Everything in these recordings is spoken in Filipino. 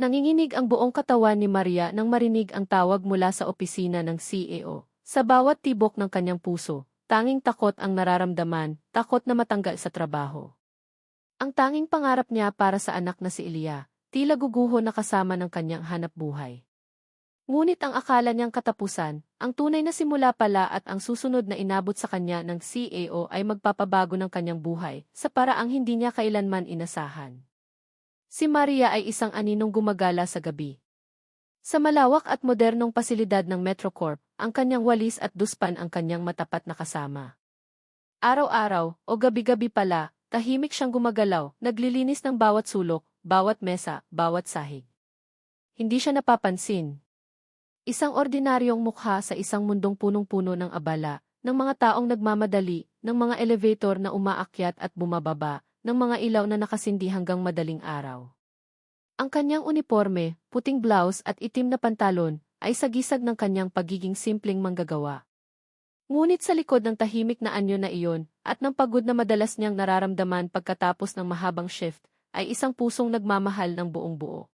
Nanginginig ang buong katawan ni Maria nang marinig ang tawag mula sa opisina ng CEO. Sa bawat tibok ng kanyang puso, tanging takot ang nararamdaman, takot na matanggal sa trabaho. Ang tanging pangarap niya para sa anak na si Ilya, tila guguho na kasama ng kanyang hanapbuhay. Ngunit ang akala niyang katapusan, ang tunay na simula pala at ang susunod na inabot sa kanya ng CEO ay magpapabago ng kanyang buhay sa paraang hindi niya kailanman inasahan. Si Maria ay isang aninong gumagala sa gabi. Sa malawak at modernong pasilidad ng Metrocorp, ang kanyang walis at duspan ang kanyang matapat na kasama. Araw-araw, o gabi-gabi pala, tahimik siyang gumagalaw, naglilinis ng bawat sulok, bawat mesa, bawat sahig. Hindi siya napapansin. Isang ordinaryong mukha sa isang mundong punong-puno ng abala, ng mga taong nagmamadali, ng mga elevator na umaakyat at bumababa, ng mga ilaw na nakasindi hanggang madaling araw. Ang kanyang uniforme, puting blouse at itim na pantalon, ay sagisag ng kanyang pagiging simpleng manggagawa. Ngunit sa likod ng tahimik na anyo na iyon, at ng pagod na madalas niyang nararamdaman pagkatapos ng mahabang shift, ay isang pusong nagmamahal ng buong buo.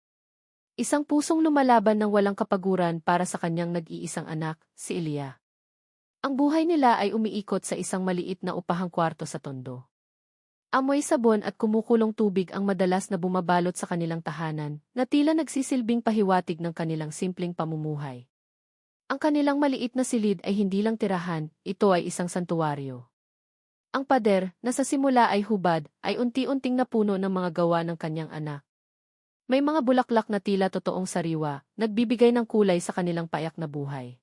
Isang pusong lumalaban ng walang kapaguran para sa kanyang nag-iisang anak, si Ilya. Ang buhay nila ay umiikot sa isang maliit na upahang kwarto sa tondo. Amoy sabon at kumukulong tubig ang madalas na bumabalot sa kanilang tahanan, na tila nagsisilbing pahiwatig ng kanilang simpleng pamumuhay. Ang kanilang maliit na silid ay hindi lang tirahan, ito ay isang santuwaryo. Ang pader, na sa simula ay hubad, ay unti-unting napuno ng mga gawa ng kanyang anak. May mga bulaklak na tila totoong sariwa, nagbibigay ng kulay sa kanilang payak na buhay.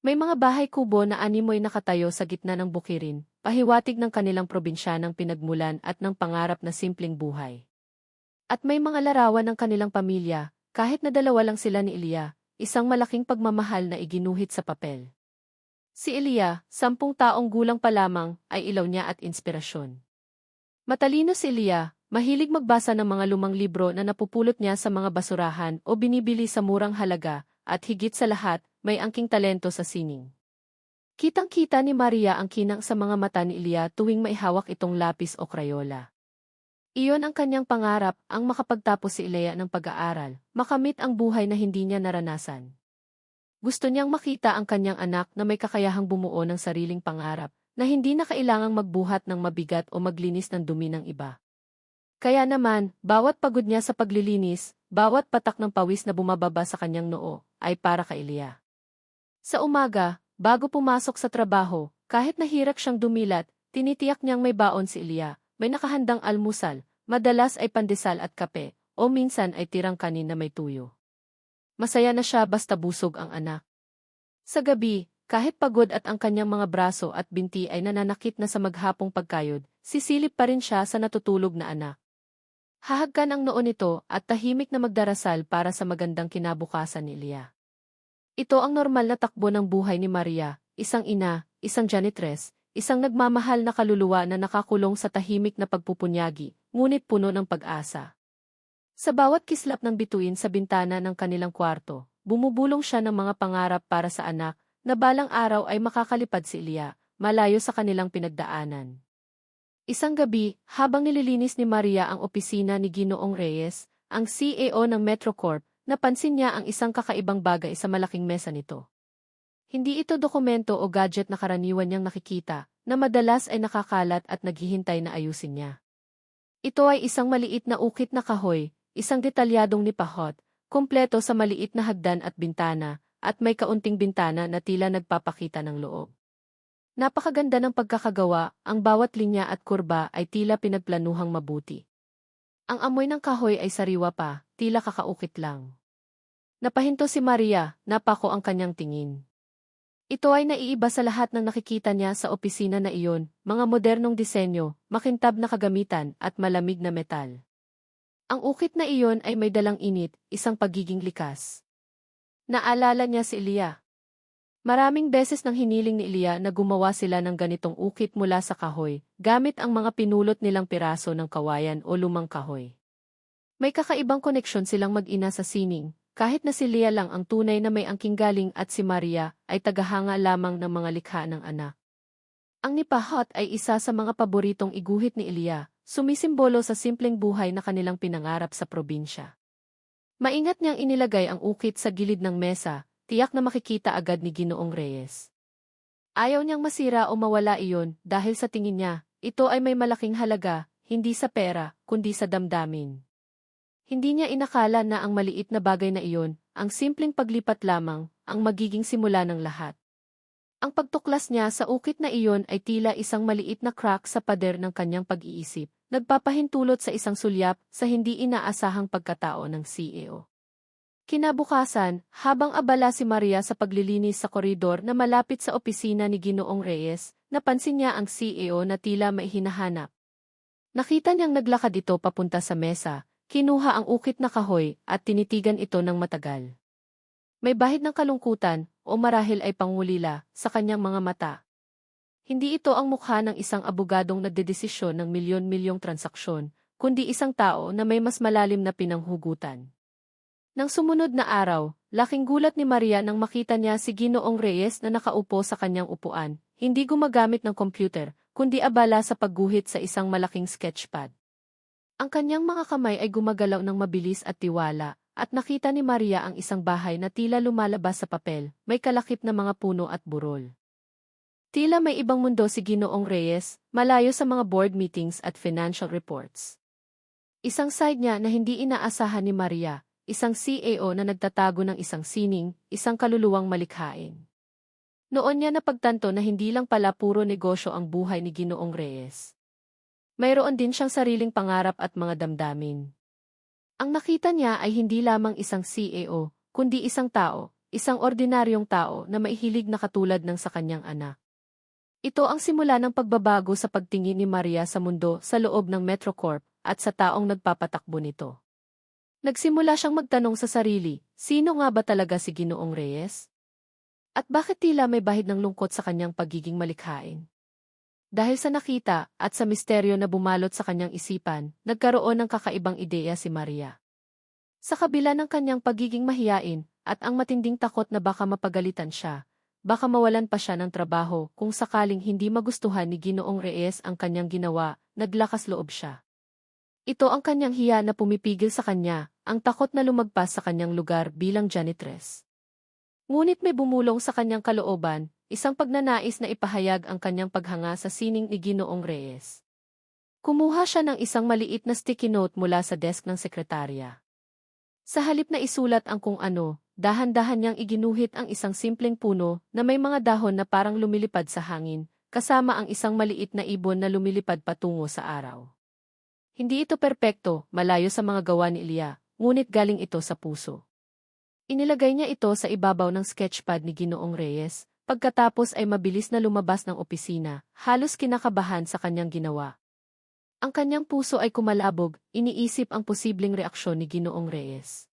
May mga bahay kubo na animoy nakatayo sa gitna ng bukirin, pahiwatig ng kanilang probinsyanang pinagmulan at ng pangarap na simpleng buhay. At may mga larawan ng kanilang pamilya, kahit na dalawa lang sila ni Ilya, isang malaking pagmamahal na iginuhit sa papel. Si Ilya, 10 taong gulang pa lamang, ay ilaw niya at inspirasyon. Matalino si Ilya, mahilig magbasa ng mga lumang libro na napupulot niya sa mga basurahan o binibili sa murang halaga, at higit sa lahat, may angking talento sa sining. Kitang-kita ni Maria ang kinang sa mga mata ni Ilya tuwing maihawak itong lapis o krayola. Iyon ang kanyang pangarap, ang makapagtapos si Ilya ng pag-aaral, makamit ang buhay na hindi niya naranasan. Gusto niyang makita ang kanyang anak na may kakayahang bumuo ng sariling pangarap, na hindi na kailangang magbuhat ng mabigat o maglinis ng dumi ng iba. Kaya naman, bawat pagod niya sa paglilinis, bawat patak ng pawis na bumababa sa kanyang noo, ay para kay Ilya. Sa umaga, bago pumasok sa trabaho, kahit nahirap siyang dumilat, tinitiyak niyang may baon si Ilya, may nakahandang almusal, madalas ay pandesal at kape, o minsan ay tirang kanin na may tuyo. Masaya na siya basta busog ang anak. Sa gabi, kahit pagod at ang kanyang mga braso at binti ay nananakit na sa maghapong pagkayod, sisilip pa rin siya sa natutulog na anak. Hahagkan ang noo nito at tahimik na magdarasal para sa magandang kinabukasan ni Ilya. Ito ang normal na takbo ng buhay ni Maria, isang ina, isang janitress, isang nagmamahal na kaluluwa na nakakulong sa tahimik na pagpupunyagi, ngunit puno ng pag-asa. Sa bawat kislap ng bituin sa bintana ng kanilang kwarto, bumubulong siya ng mga pangarap para sa anak, na balang araw ay makakalipad si Ilya, malayo sa kanilang pinagdaanan. Isang gabi, habang nililinis ni Maria ang opisina ni Ginoong Reyes, ang CEO ng Metrocorp, napansin niya ang isang kakaibang bagay sa malaking mesa nito. Hindi ito dokumento o gadget na karaniwan niyang nakikita, na madalas ay nakakalat at naghihintay na ayusin niya. Ito ay isang maliit na ukit na kahoy, isang detalyadong nipahot, kumpleto sa maliit na hagdan at bintana, at may kaunting bintana na tila nagpapakita ng loob. Napakaganda ng pagkakagawa, ang bawat linya at kurba ay tila pinagplanuhang mabuti. Ang amoy ng kahoy ay sariwa pa, tila kakaukit lang. Napahinto si Maria, napako ang kanyang tingin. Ito ay naiiba sa lahat ng nakikita niya sa opisina na iyon, mga modernong disenyo, makintab na kagamitan, at malamig na metal. Ang ukit na iyon ay may dalang init, isang pagiging likas. Naalala niya si Ilya. Maraming beses nang hiniling ni Ilya na gumawa sila ng ganitong ukit mula sa kahoy, gamit ang mga pinulot nilang piraso ng kawayan o lumang kahoy. May kakaibang koneksyon silang mag-ina sa sining, kahit na si Ilya lang ang tunay na may angking galing at si Maria ay tagahanga lamang ng mga likha ng anak. Ang nipahot ay isa sa mga paboritong iguhit ni Ilya, sumisimbolo sa simpleng buhay na kanilang pinangarap sa probinsya. Maingat niyang inilagay ang ukit sa gilid ng mesa, tiyak na makikita agad ni Ginoong Reyes. Ayaw niyang masira o mawala iyon dahil sa tingin niya, ito ay may malaking halaga, hindi sa pera, kundi sa damdamin. Hindi niya inakala na ang maliit na bagay na iyon, ang simpleng paglipat lamang, ang magiging simula ng lahat. Ang pagtuklas niya sa ukit na iyon ay tila isang maliit na crack sa pader ng kanyang pag-iisip, nagpapahintulot sa isang sulyap sa hindi inaasahang pagkatao ng CEO. Kinabukasan, habang abala si Maria sa paglilinis sa koridor na malapit sa opisina ni Ginoong Reyes, napansin niya ang CEO na tila may hinahanap. Nakita niyang naglakad ito papunta sa mesa, kinuha ang ukit na kahoy at tinitigan ito ng matagal. May bahid ng kalungkutan, o marahil ay pangulila, sa kanyang mga mata. Hindi ito ang mukha ng isang abogadong nagdedesisyon ng milyon-milyong transaksyon, kundi isang tao na may mas malalim na pinanghugutan. Nang sumunod na araw, laking gulat ni Maria nang makita niya si Ginoong Reyes na nakaupo sa kanyang upuan, hindi gumagamit ng computer, kundi abala sa pagguhit sa isang malaking sketchpad. Ang kanyang mga kamay ay gumagalaw ng mabilis at tiwala, at nakita ni Maria ang isang bahay na tila lumalabas sa papel, may kalakip na mga puno at burol. Tila may ibang mundo si Ginoong Reyes, malayo sa mga board meetings at financial reports. Isang side niya na hindi inaasahan ni Maria, isang CEO na nagtatago ng isang sining, isang kaluluwang malikhain. Noon niya napagtanto na hindi lang pala puro negosyo ang buhay ni Ginoong Reyes. Mayroon din siyang sariling pangarap at mga damdamin. Ang nakita niya ay hindi lamang isang CEO, kundi isang tao, isang ordinaryong tao na maihilig na katulad ng sa kanyang anak. Ito ang simula ng pagbabago sa pagtingin ni Maria sa mundo sa loob ng Metrocorp at sa taong nagpapatakbo nito. Nagsimula siyang magtanong sa sarili, sino nga ba talaga si Ginoong Reyes? At bakit tila may bahid ng lungkot sa kanyang pagiging malikhain? Dahil sa nakita at sa misteryo na bumalot sa kanyang isipan, nagkaroon ng kakaibang ideya si Maria. Sa kabila ng kanyang pagiging mahiyain at ang matinding takot na baka mapagalitan siya, baka mawalan pa siya ng trabaho kung sakaling hindi magustuhan ni Ginoong Reyes ang kanyang ginawa, naglakas loob siya. Ito ang kanyang hiya na pumipigil sa kanya, ang takot na lumagpas sa kanyang lugar bilang janitress. Ngunit may bumulong sa kanyang kalooban, isang pagnanais na ipahayag ang kanyang paghanga sa sining ni Ginoong Reyes. Kumuha siya ng isang maliit na sticky note mula sa desk ng sekretarya. Sa halip na isulat ang kung ano, dahan-dahan niyang iginuhit ang isang simpleng puno na may mga dahon na parang lumilipad sa hangin, kasama ang isang maliit na ibon na lumilipad patungo sa araw. Hindi ito perpekto, malayo sa mga gawa ni Ilya, ngunit galing ito sa puso. Inilagay niya ito sa ibabaw ng sketchpad ni Ginoong Reyes, pagkatapos ay mabilis na lumabas ng opisina, halos kinakabahan sa kanyang ginawa. Ang kanyang puso ay kumalabog, iniisip ang posibleng reaksyon ni Ginoong Reyes.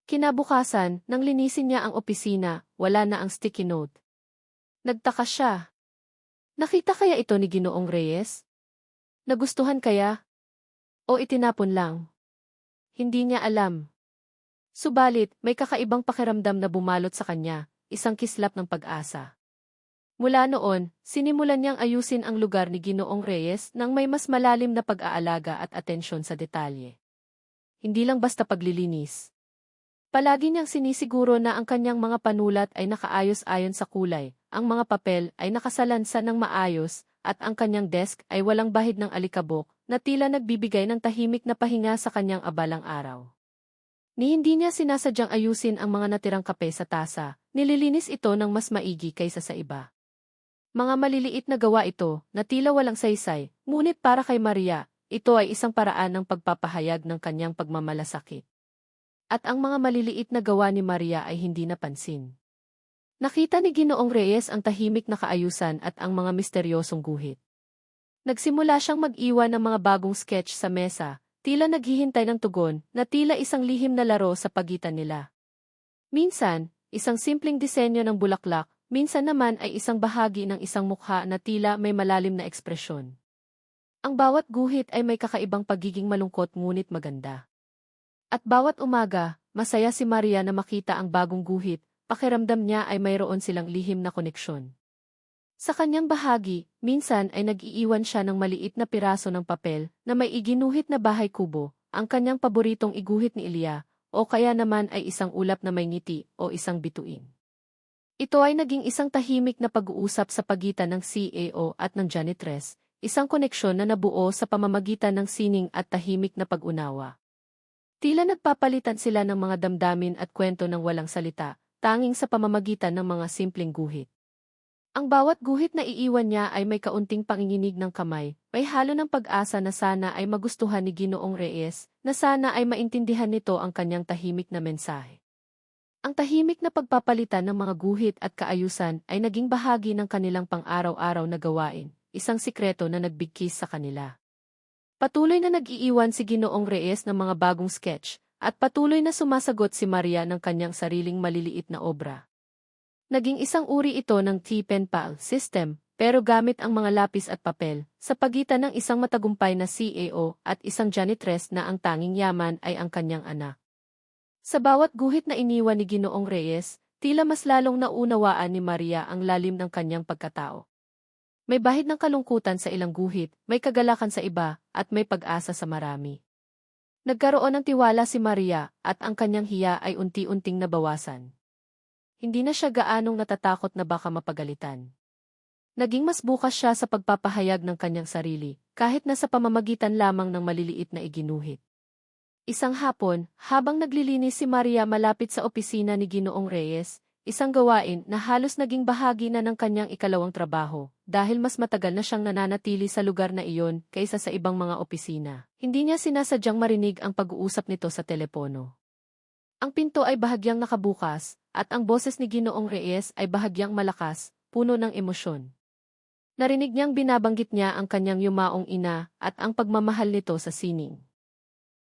Kinabukasan, nang linisin niya ang opisina, wala na ang sticky note. Nagtaka siya. Nakita kaya ito ni Ginoong Reyes? Nagustuhan kaya? O itinapon lang? Hindi niya alam. Subalit, may kakaibang pakiramdam na bumalot sa kanya, isang kislap ng pag-asa. Mula noon, sinimulan niyang ayusin ang lugar ni Ginoong Reyes nang may mas malalim na pag-aalaga at atensyon sa detalye. Hindi lang basta paglilinis. Palagi niyang sinisiguro na ang kanyang mga panulat ay nakaayos ayon sa kulay, ang mga papel ay nakasalansa ng maayos, at ang kanyang desk ay walang bahid ng alikabok, na tila nagbibigay ng tahimik na pahinga sa kanyang abalang araw. Ni hindi niya sinasadyang ayusin ang mga natirang kape sa tasa, nililinis ito ng mas maigi kaysa sa iba. Mga maliliit na gawa ito, na tila walang saysay, ngunit para kay Maria, ito ay isang paraan ng pagpapahayag ng kanyang pagmamalasakit. At ang mga maliliit na gawa ni Maria ay hindi napansin. Nakita ni Ginoong Reyes ang tahimik na kaayusan at ang mga misteryosong guhit. Nagsimula siyang mag-iwan ng mga bagong sketch sa mesa, tila naghihintay ng tugon, na tila isang lihim na laro sa pagitan nila. Minsan, isang simpleng disenyo ng bulaklak, minsan naman ay isang bahagi ng isang mukha na tila may malalim na ekspresyon. Ang bawat guhit ay may kakaibang pagiging malungkot ngunit maganda. At bawat umaga, masaya si Maria na makita ang bagong guhit, pakiramdam niya ay mayroon silang lihim na koneksyon. Sa kanyang bahagi, minsan ay nag-iiwan siya ng maliit na piraso ng papel na may iginuhit na bahay kubo, ang kanyang paboritong iguhit ni Ilya, o kaya naman ay isang ulap na may ngiti o isang bituin. Ito ay naging isang tahimik na pag-uusap sa pagitan ng CEO at ng janitress, isang koneksyon na nabuo sa pamamagitan ng sining at tahimik na pag-unawa. Tila nagpapalitan sila ng mga damdamin at kwento ng walang salita, tanging sa pamamagitan ng mga simpleng guhit. Ang bawat guhit na iiwan niya ay may kaunting panginginig ng kamay, may halo ng pag-asa na sana ay magustuhan ni Ginoong Reyes, na sana ay maintindihan nito ang kanyang tahimik na mensahe. Ang tahimik na pagpapalitan ng mga guhit at kaayusan ay naging bahagi ng kanilang pang-araw-araw na gawain, isang sikreto na nagbigkis sa kanila. Patuloy na nag-iiwan si Ginoong Reyes ng mga bagong sketch, at patuloy na sumasagot si Maria ng kanyang sariling maliliit na obra. Naging isang uri ito ng pen pal system, pero gamit ang mga lapis at papel, sa pagitan ng isang matagumpay na CEO at isang janitress na ang tanging yaman ay ang kanyang anak. Sa bawat guhit na iniwan ni Ginoong Reyes, tila mas lalong naunawaan ni Maria ang lalim ng kanyang pagkatao. May bahid ng kalungkutan sa ilang guhit, may kagalakan sa iba, at may pag-asa sa marami. Nagkaroon ng tiwala si Maria, at ang kanyang hiya ay unti-unting nabawasan. Hindi na siya gaanong natatakot na baka mapagalitan. Naging mas bukas siya sa pagpapahayag ng kanyang sarili, kahit na sa pamamagitan lamang ng maliliit na iginuhit. Isang hapon, habang naglilinis si Maria malapit sa opisina ni Ginoong Reyes, isang gawain na halos naging bahagi na ng kanyang ikalawang trabaho, dahil mas matagal na siyang nananatili sa lugar na iyon kaysa sa ibang mga opisina. Hindi niya sinasadyang marinig ang pag-uusap nito sa telepono. Ang pinto ay bahagyang nakabukas, at ang boses ni Ginoong Reyes ay bahagyang malakas, puno ng emosyon. Narinig niyang binabanggit niya ang kanyang yumaong ina at ang pagmamahal nito sa sining.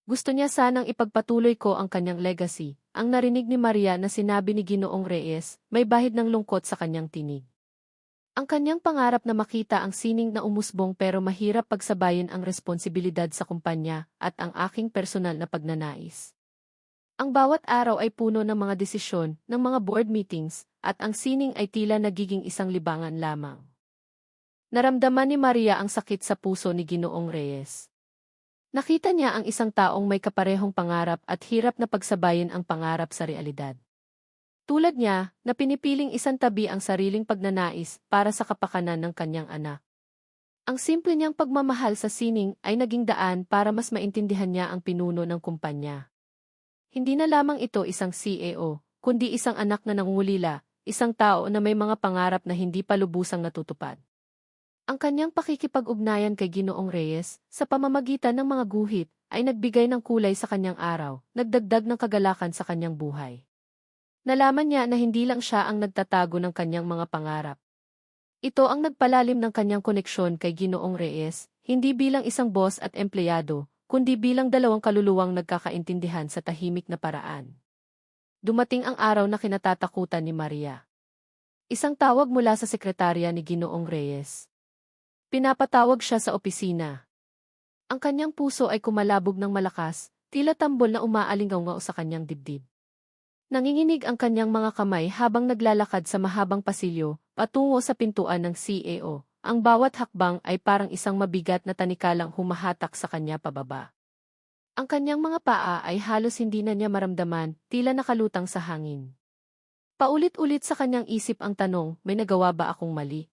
Gusto niya sanang ipagpatuloy ko ang kanyang legacy, ang narinig ni Maria na sinabi ni Ginoong Reyes, may bahid ng lungkot sa kanyang tinig. Ang kanyang pangarap na makita ang sining na umusbong pero mahirap pagsabayin ang responsibilidad sa kumpanya at ang aking personal na pagnanais. Ang bawat araw ay puno ng mga desisyon, ng mga board meetings, at ang sining ay tila nagiging isang libangan lamang. Naramdaman ni Maria ang sakit sa puso ni Ginoong Reyes. Nakita niya ang isang taong may kaparehong pangarap at hirap na pagsabayin ang pangarap sa realidad. Tulad niya, na pinipiling isantabi ang sariling pagnanais para sa kapakanan ng kanyang anak. Ang simple niyang pagmamahal sa sining ay naging daan para mas maintindihan niya ang pinuno ng kumpanya. Hindi na lamang ito isang CEO, kundi isang anak na nangungulila, isang tao na may mga pangarap na hindi pa lubusang natutupad. Ang kanyang pakikipag-ugnayan kay Ginoong Reyes, sa pamamagitan ng mga guhit, ay nagbigay ng kulay sa kanyang araw, nagdagdag ng kagalakan sa kanyang buhay. Nalaman niya na hindi lang siya ang nagtatago ng kanyang mga pangarap. Ito ang nagpalalim ng kanyang koneksyon kay Ginoong Reyes, hindi bilang isang boss at empleyado, kundi bilang dalawang kaluluwang nagkakaintindihan sa tahimik na paraan. Dumating ang araw na kinatatakutan ni Maria. Isang tawag mula sa sekretarya ni Ginoong Reyes. Pinapatawag siya sa opisina. Ang kanyang puso ay kumalabog ng malakas, tila tambol na umaalingaw sa kanyang dibdib. Nanginginig ang kanyang mga kamay habang naglalakad sa mahabang pasilyo, patungo sa pintuan ng CEO. Ang bawat hakbang ay parang isang mabigat na tanikalang humahatak sa kanya pababa. Ang kanyang mga paa ay halos hindi na niya maramdaman, tila nakalutang sa hangin. Paulit-ulit sa kanyang isip ang tanong, may nagawa ba akong mali?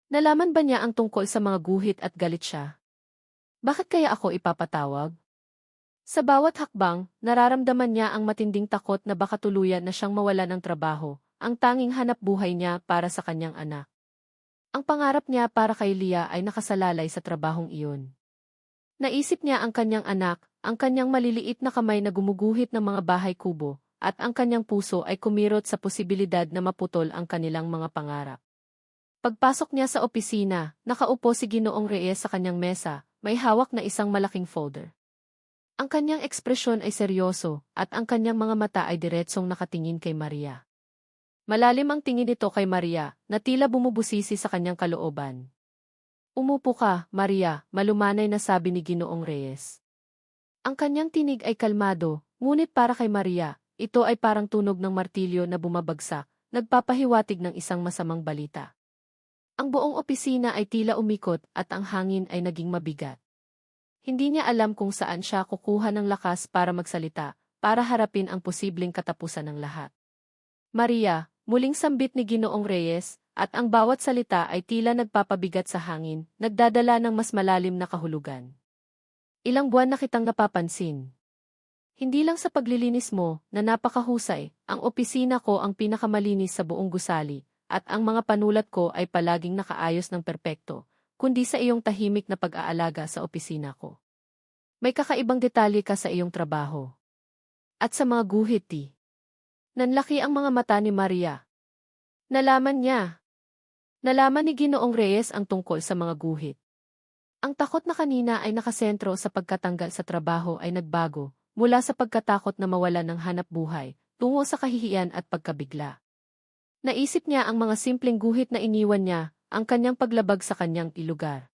Nalaman ba niya ang tungkol sa mga guhit at galit siya? Bakit kaya ako ipapatawag? Sa bawat hakbang, nararamdaman niya ang matinding takot na baka tuluyan na siyang mawala ng trabaho, ang tanging hanap buhay niya para sa kanyang anak. Ang pangarap niya para kay Leah ay nakasalalay sa trabahong iyon. Naisip niya ang kanyang anak, ang kanyang maliliit na kamay na gumuguhit ng mga bahay kubo, at ang kanyang puso ay kumirot sa posibilidad na maputol ang kanilang mga pangarap. Pagpasok niya sa opisina, nakaupo si Ginoong Reyes sa kanyang mesa, may hawak na isang malaking folder. Ang kanyang ekspresyon ay seryoso, at ang kanyang mga mata ay diretsong nakatingin kay Maria. Malalim ang tingin nito kay Maria, na tila bumubusisi sa kanyang kalooban. Umupo ka, Maria, malumanay na sabi ni Ginoong Reyes. Ang kanyang tinig ay kalmado, ngunit para kay Maria, ito ay parang tunog ng martilyo na bumabagsak, nagpapahiwatig ng isang masamang balita. Ang buong opisina ay tila umikot at ang hangin ay naging mabigat. Hindi niya alam kung saan siya kukuha ng lakas para magsalita, para harapin ang posibleng katapusan ng lahat. Maria, muling sambit ni Ginoong Reyes, at ang bawat salita ay tila nagpapabigat sa hangin, nagdadala ng mas malalim na kahulugan. Ilang buwan na kitang napapansin. Hindi lang sa paglilinis mo, na napakahusay, ang opisina ko ang pinakamalinis sa buong gusali, at ang mga panulat ko ay palaging nakaayos ng perpekto, kundi sa iyong tahimik na pag-aalaga sa opisina ko. May kakaibang detalye ka sa iyong trabaho. At sa mga guhit, nanlaki ang mga mata ni Maria. Nalaman niya. Nalaman ni Ginoong Reyes ang tungkol sa mga guhit. Ang takot na kanina ay nakasentro sa pagkatanggal sa trabaho ay nagbago, mula sa pagkatakot na mawala ng hanap buhay, tungo sa kahihiyan at pagkabigla. Naisip niya ang mga simpleng guhit na iniwan niya, ang kanyang paglabag sa kanyang ilugar.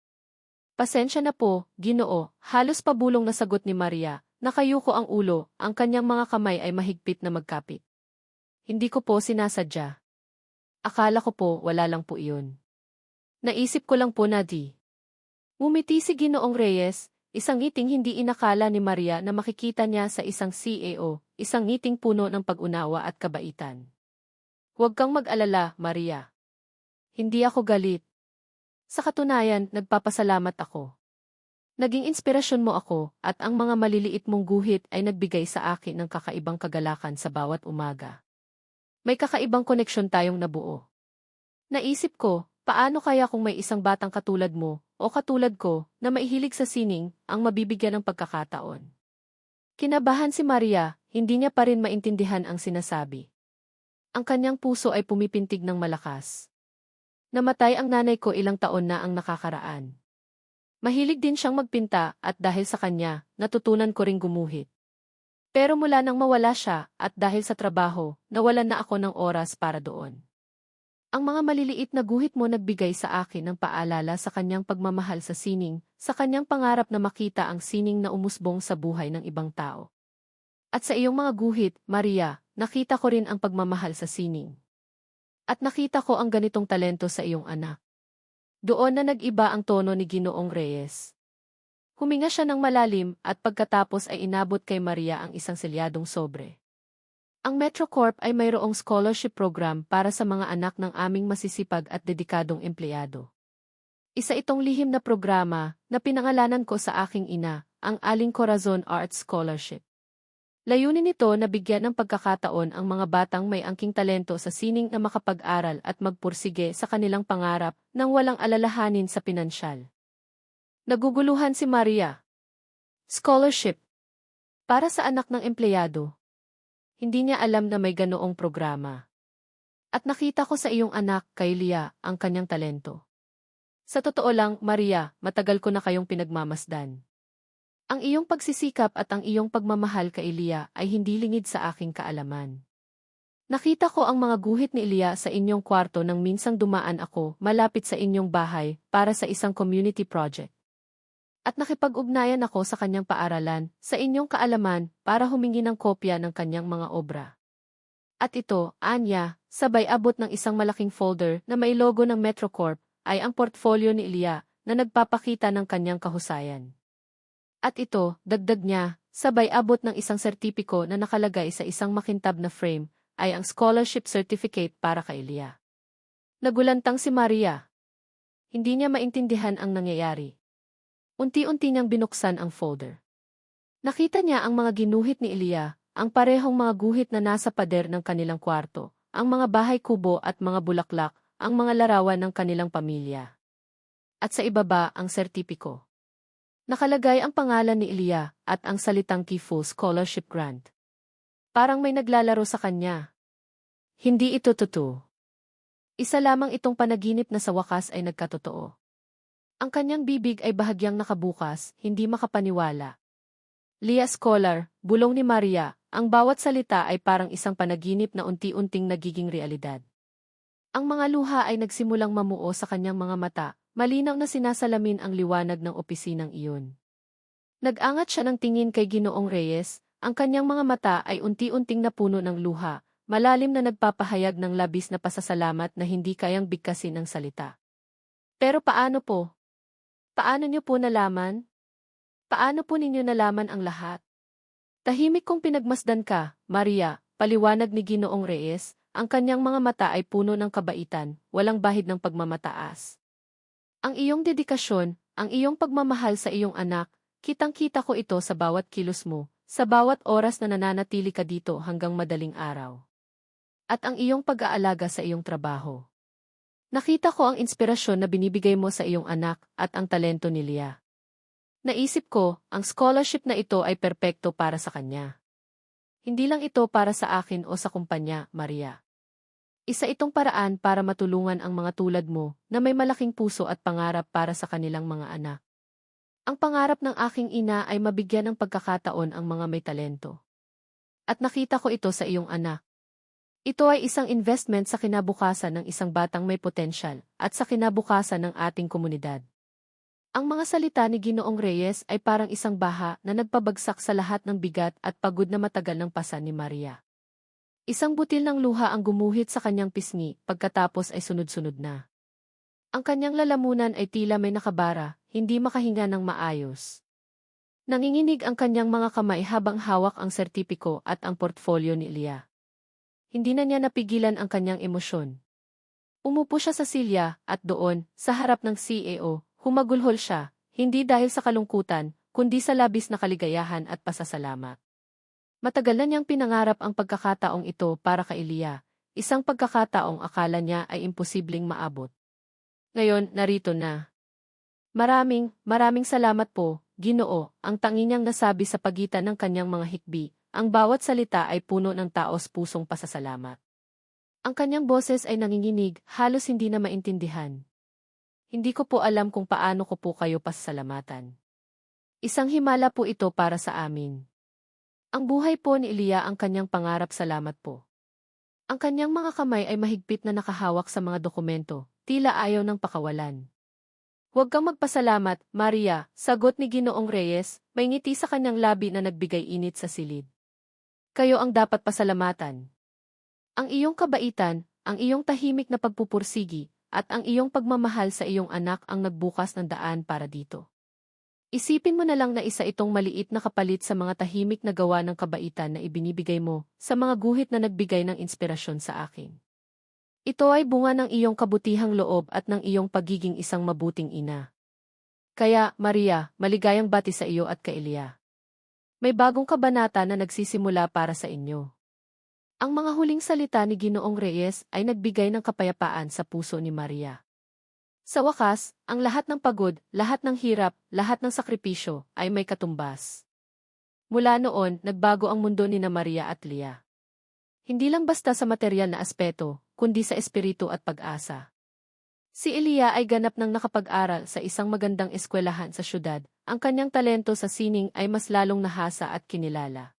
Pasensya na po, Ginoo, halos pabulong na sagot ni Maria, nakayuko ang ulo, ang kanyang mga kamay ay mahigpit na magkapit. Hindi ko po sinasadya. Akala ko po wala lang po iyon. Naisip ko lang po na Ngumiti si Ginoong Reyes, isang ngiting hindi inakala ni Maria na makikita niya sa isang CEO, isang ngiting puno ng pag-unawa at kabaitan. Huwag kang mag-alala, Maria. Hindi ako galit. Sa katunayan, nagpapasalamat ako. Naging inspirasyon mo ako, at ang mga maliliit mong guhit ay nagbigay sa akin ng kakaibang kagalakan sa bawat umaga. May kakaibang koneksyon tayong nabuo. Naisip ko, paano kaya kung may isang batang katulad mo, o katulad ko, na maihilig sa sining, ang mabibigyan ng pagkakataon. Kinabahan si Maria, hindi niya pa rin maintindihan ang sinasabi. Ang kanyang puso ay pumipintig ng malakas. Namatay ang nanay ko ilang taon na ang nakakaraan. Mahilig din siyang magpinta at dahil sa kanya, natutunan ko ring gumuhit. Pero mula nang mawala siya at dahil sa trabaho, nawalan na ako ng oras para doon. Ang mga maliliit na guhit mo nagbigay sa akin ng paalala sa kanyang pagmamahal sa sining, sa kanyang pangarap na makita ang sining na umusbong sa buhay ng ibang tao. At sa iyong mga guhit, Maria, nakita ko rin ang pagmamahal sa sining. At nakita ko ang ganitong talento sa iyong anak. Doon na nag-iba ang tono ni Ginoong Reyes. Huminga siya ng malalim at pagkatapos ay inabot kay Maria ang isang selyadong sobre. Ang Metrocorp ay mayroong scholarship program para sa mga anak ng aming masisipag at dedikadong empleyado. Isa itong lihim na programa na pinangalanan ko sa aking ina, ang Aling Corazon Arts Scholarship. Layunin nito na bigyan ng pagkakataon ang mga batang may angking talento sa sining na makapag-aral at magpursige sa kanilang pangarap nang walang alalahanin sa pinansyal. Naguguluhan si Maria. Scholarship. Para sa anak ng empleyado. Hindi niya alam na may ganoong programa. At nakita ko sa iyong anak, kay Lia, ang kanyang talento. Sa totoo lang, Maria, matagal ko na kayong pinagmamasdan. Ang iyong pagsisikap at ang iyong pagmamahal kay Lia ay hindi lingid sa aking kaalaman. Nakita ko ang mga guhit ni Lia sa inyong kwarto nang minsang dumaan ako malapit sa inyong bahay para sa isang community project. At nakipag-ugnayan ako sa kanyang paaralan, sa inyong kaalaman, para humingi ng kopya ng kanyang mga obra. At ito, Anya, sabay abot ng isang malaking folder na may logo ng Metrocorp, ay ang portfolio ni Lia na nagpapakita ng kanyang kahusayan. At ito, dagdag niya, sabay abot ng isang sertipiko na nakalagay sa isang makintab na frame, ay ang scholarship certificate para kay Lia. Nagulantang si Maria. Hindi niya maintindihan ang nangyayari. Unti-unti niyang binuksan ang folder. Nakita niya ang mga ginuhit ni Lia, ang parehong mga guhit na nasa pader ng kanilang kwarto, ang mga bahay kubo at mga bulaklak, ang mga larawan ng kanilang pamilya. At sa ibaba ang sertipiko. Nakalagay ang pangalan ni Lia at ang salitang Key Full Scholarship Grant. Parang may naglalaro sa kanya. Hindi ito totoo. Isa lamang itong panaginip na sa wakas ay nagkatotoo. Ang kanyang bibig ay bahagyang nakabukas, hindi makapaniwala. Lia Scholar, bulong ni Maria, ang bawat salita ay parang isang panaginip na unti-unting nagiging realidad. Ang mga luha ay nagsimulang mamuo sa kanyang mga mata, malinaw na sinasalamin ang liwanag ng opisinang iyon. Nag-angat siya ng tingin kay Ginoong Reyes, ang kanyang mga mata ay unti-unting napuno ng luha, malalim na nagpapahayag ng labis na pasasalamat na hindi kayang bigkasin ng salita. Pero paano po? Paano niyo po nalaman? Paano po ninyo nalaman ang lahat? Tahimik kong pinagmasdan ka, Maria, paliwanag ni Ginoong Reyes, ang kanyang mga mata ay puno ng kabaitan, walang bahid ng pagmamataas. Ang iyong dedikasyon, ang iyong pagmamahal sa iyong anak, kitang-kita ko ito sa bawat kilos mo, sa bawat oras na nananatili ka dito hanggang madaling araw. At ang iyong pag-aalaga sa iyong trabaho. Nakita ko ang inspirasyon na binibigay mo sa iyong anak at ang talento ni Leah. Naisip ko, ang scholarship na ito ay perpekto para sa kanya. Hindi lang ito para sa akin o sa kumpanya, Maria. Isa itong paraan para matulungan ang mga tulad mo na may malaking puso at pangarap para sa kanilang mga anak. Ang pangarap ng aking ina ay mabigyan ng pagkakataon ang mga may talento. At nakita ko ito sa iyong anak. Ito ay isang investment sa kinabukasan ng isang batang may potensyal at sa kinabukasan ng ating komunidad. Ang mga salita ni Ginoong Reyes ay parang isang baha na nagpabagsak sa lahat ng bigat at pagod na matagal ng pasan ni Maria. Isang butil ng luha ang gumuhit sa kanyang pisngi pagkatapos ay sunod-sunod na. Ang kanyang lalamunan ay tila may nakabara, hindi makahinga ng maayos. Nanginginig ang kanyang mga kamay habang hawak ang sertipiko at ang portfolyo ni Leah. Hindi na niya napigilan ang kanyang emosyon. Umupo siya sa silya at doon, sa harap ng CEO, humagulhol siya, hindi dahil sa kalungkutan, kundi sa labis na kaligayahan at pasasalamat. Matagal na niyang pinangarap ang pagkakataong ito para kay Leah, isang pagkakataong akala niya ay imposibleng maabot. Ngayon, narito na. Maraming salamat po, Ginoo, ang tangi niyang nasabi sa pagitan ng kanyang mga hikbi, ang bawat salita ay puno ng taos-pusong pasasalamat. Ang kanyang boses ay nanginginig, halos hindi na maintindihan. Hindi ko po alam kung paano ko po kayo pasasalamatan. Isang himala po ito para sa amin. Ang buhay po ni Leah ang kanyang pangarap, salamat po. Ang kanyang mga kamay ay mahigpit na nakahawak sa mga dokumento, tila ayaw ng pakawalan. Huwag kang magpasalamat, Maria, sagot ni Ginoong Reyes, may ngiti sa kanyang labi na nagbigay init sa silid. Kayo ang dapat pasalamatan. Ang iyong kabaitan, ang iyong tahimik na pagpupursigi, at ang iyong pagmamahal sa iyong anak ang nagbukas ng daan para dito. Isipin mo na lang na isa itong maliit na kapalit sa mga tahimik na gawa ng kabaitan na ibinibigay mo sa mga guhit na nagbigay ng inspirasyon sa akin. Ito ay bunga ng iyong kabutihang loob at ng iyong pagiging isang mabuting ina. Kaya, Maria, maligayang bati sa iyo at kay Leah. May bagong kabanata na nagsisimula para sa inyo. Ang mga huling salita ni Ginoong Reyes ay nagbigay ng kapayapaan sa puso ni Maria. Sa wakas, ang lahat ng pagod, lahat ng hirap, lahat ng sakripisyo ay may katumbas. Mula noon, nagbago ang mundo ni Maria at Leah. Hindi lang basta sa material na aspeto, kundi sa espiritu at pag-asa. Si Leah ay ganap ng nakapag-aral sa isang magandang eskwelahan sa syudad. Ang kanyang talento sa sining ay mas lalong nahasa at kinilala.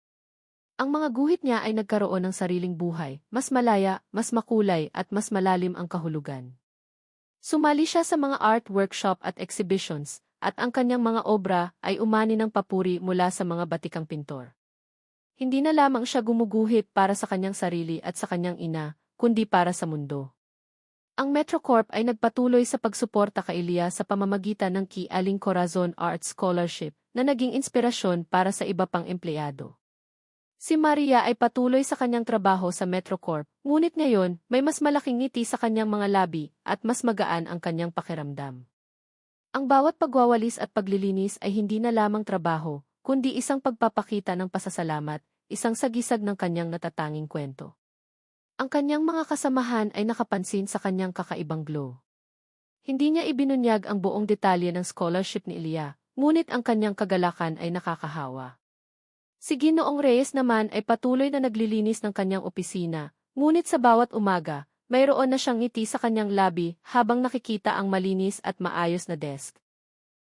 Ang mga guhit niya ay nagkaroon ng sariling buhay, mas malaya, mas makulay at mas malalim ang kahulugan. Sumali siya sa mga art workshop at exhibitions, at ang kanyang mga obra ay umani ng papuri mula sa mga batikang pintor. Hindi na lamang siya gumuguhit para sa kanyang sarili at sa kanyang ina, kundi para sa mundo. Ang Metrocorp ay nagpatuloy sa pagsuporta kay Leah sa pamamagitan ng Kialing Corazon Art Scholarship na naging inspirasyon para sa iba pang empleyado. Si Maria ay patuloy sa kanyang trabaho sa Metrocorp, ngunit ngayon may mas malaking ngiti sa kanyang mga labi at mas magaan ang kanyang pakiramdam. Ang bawat pagwawalis at paglilinis ay hindi na lamang trabaho, kundi isang pagpapakita ng pasasalamat, isang sagisag ng kanyang natatanging kwento. Ang kanyang mga kasamahan ay nakapansin sa kanyang kakaibang glow. Hindi niya ibinunyag ang buong detalye ng scholarship ni Leah, ngunit ang kanyang kagalakan ay nakakahawa. Si Ginoong Reyes naman ay patuloy na naglilinis ng kanyang opisina, ngunit sa bawat umaga, mayroon na siyang ngiti sa kanyang labi habang nakikita ang malinis at maayos na desk.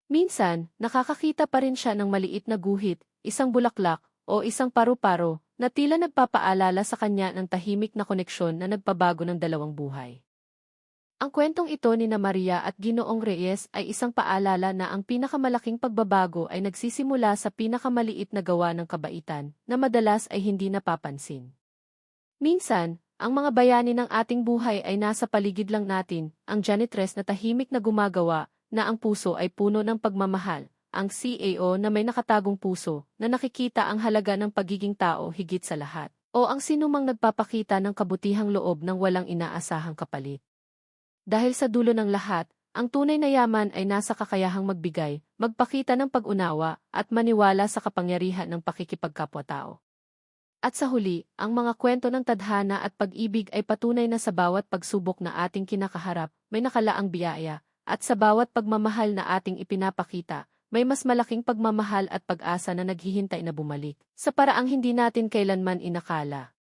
Minsan, nakakakita pa rin siya ng maliit na guhit, isang bulaklak, o isang paru-paro, na tila nagpapaalala sa kanya ng tahimik na koneksyon na nagpabago ng dalawang buhay. Ang kwentong ito ni Maria at Ginoong Reyes ay isang paalala na ang pinakamalaking pagbabago ay nagsisimula sa pinakamaliit na gawa ng kabaitan na madalas ay hindi napapansin. Minsan, ang mga bayani ng ating buhay ay nasa paligid lang natin, ang janitress na tahimik na gumagawa na ang puso ay puno ng pagmamahal, ang CAO na may nakatagong puso, na nakikita ang halaga ng pagiging tao higit sa lahat, o ang sinumang nagpapakita ng kabutihang loob ng walang inaasahang kapalit. Dahil sa dulo ng lahat, ang tunay na yaman ay nasa kakayahang magbigay, magpakita ng pag-unawa, at maniwala sa kapangyarihan ng pakikipagkapwa-tao. At sa huli, ang mga kwento ng tadhana at pag-ibig ay patunay na sa bawat pagsubok na ating kinakaharap, may nakalaang biyaya, at sa bawat pagmamahal na ating ipinapakita, may mas malaking pagmamahal at pag-asa na naghihintay na bumalik, sa paraang hindi natin kailanman inakala.